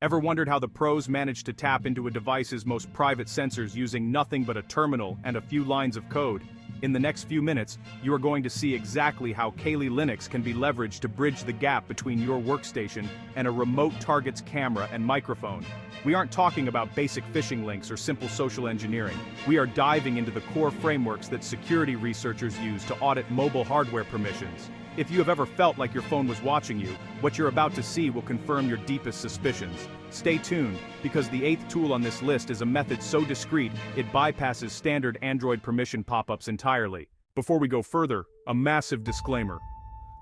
Ever wondered how the pros managed to tap into a device's most private sensors using nothing but a terminal and a few lines of code? In the next few minutes, you are going to see exactly how Kali Linux can be leveraged to bridge the gap between your workstation and a remote target's camera and microphone. We aren't talking about basic phishing links or simple social engineering. We are diving into the core frameworks that security researchers use to audit mobile hardware permissions. If you have ever felt like your phone was watching you, what you're about to see will confirm your deepest suspicions. Stay tuned, because the 8th tool on this list is a method so discreet, it bypasses standard Android permission pop-ups entirely. Before we go further, a massive disclaimer.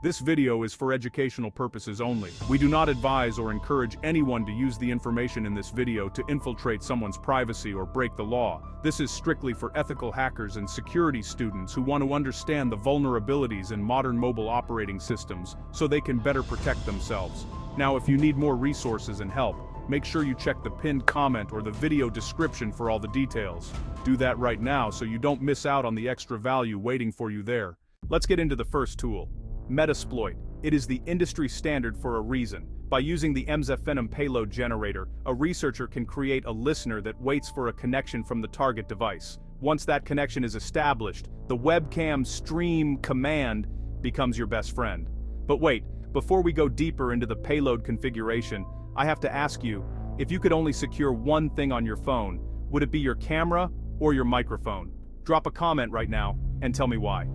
This video is for educational purposes only. We do not advise or encourage anyone to use the information in this video to infiltrate someone's privacy or break the law. This is strictly for ethical hackers and security students who want to understand the vulnerabilities in modern mobile operating systems so they can better protect themselves. Now, if you need more resources and help, make sure you check the pinned comment or the video description for all the details. Do that right now so you don't miss out on the extra value waiting for you there. Let's get into the first tool. Metasploit. It is the industry standard for a reason. By using the AhMyth payload generator, a researcher can create a listener that waits for a connection from the target device. Once that connection is established, the webcam stream command becomes your best friend. But wait, before we go deeper into the payload configuration, I have to ask you, if you could only secure one thing on your phone, would it be your camera or your microphone? Drop a comment right now and tell me why.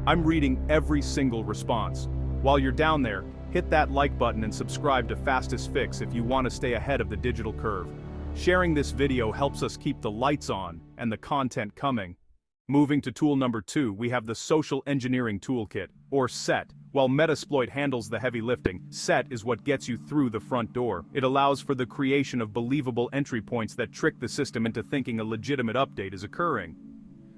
I'm reading every single response. While you're down there, hit that like button and subscribe to Fastest Fix if you want to stay ahead of the digital curve. Sharing this video helps us keep the lights on and the content coming. Moving to tool number 2, we have the Social Engineering Toolkit, or SET. While Metasploit handles the heavy lifting, SET is what gets you through the front door. It allows for the creation of believable entry points that trick the system into thinking a legitimate update is occurring.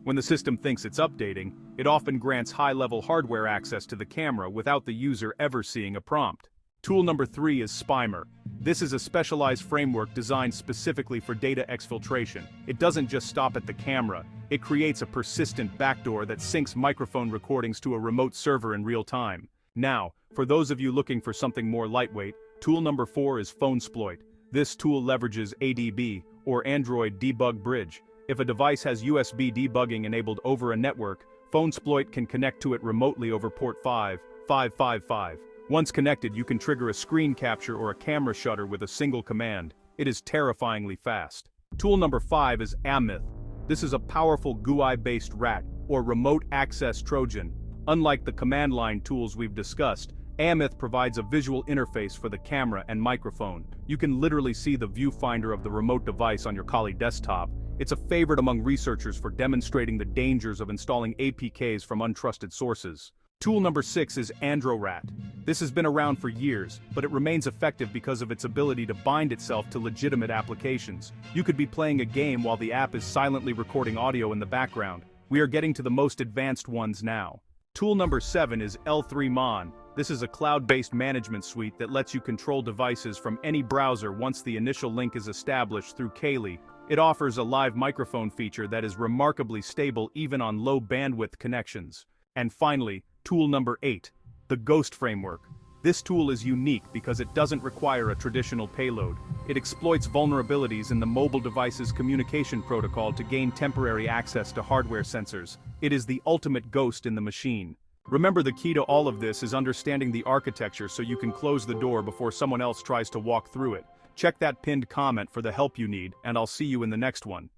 When the system thinks it's updating, it often grants high-level hardware access to the camera without the user ever seeing a prompt. Tool number 3 is Spymer. This is a specialized framework designed specifically for data exfiltration. It doesn't just stop at the camera, it creates a persistent backdoor that syncs microphone recordings to a remote server in real time. Now, for those of you looking for something more lightweight, tool number 4 is Phonesploit. This tool leverages ADB, or Android Debug Bridge. If a device has USB debugging enabled over a network, Phonesploit can connect to it remotely over port 5555. Once connected, you can trigger a screen capture or a camera shutter with a single command. It is terrifyingly fast. Tool number 5 is AhMyth. This is a powerful GUI-based rat, or remote access Trojan. Unlike the command line tools we've discussed, AhMyth provides a visual interface for the camera and microphone. You can literally see the viewfinder of the remote device on your Kali desktop. It's a favorite among researchers for demonstrating the dangers of installing APKs from untrusted sources. Tool number 6 is AndroRat. This has been around for years, but it remains effective because of its ability to bind itself to legitimate applications. You could be playing a game while the app is silently recording audio in the background. We are getting to the most advanced ones now. Tool number 7 is L3Mon. This is a cloud-based management suite that lets you control devices from any browser once the initial link is established through Kali. It offers a live microphone feature that is remarkably stable even on low-bandwidth connections. And finally, tool number 8, the Ghost Framework. This tool is unique because it doesn't require a traditional payload. It exploits vulnerabilities in the mobile device's communication protocol to gain temporary access to hardware sensors. It is the ultimate ghost in the machine. Remember, the key to all of this is understanding the architecture so you can close the door before someone else tries to walk through it. Check that pinned comment for the help you need, and I'll see you in the next one.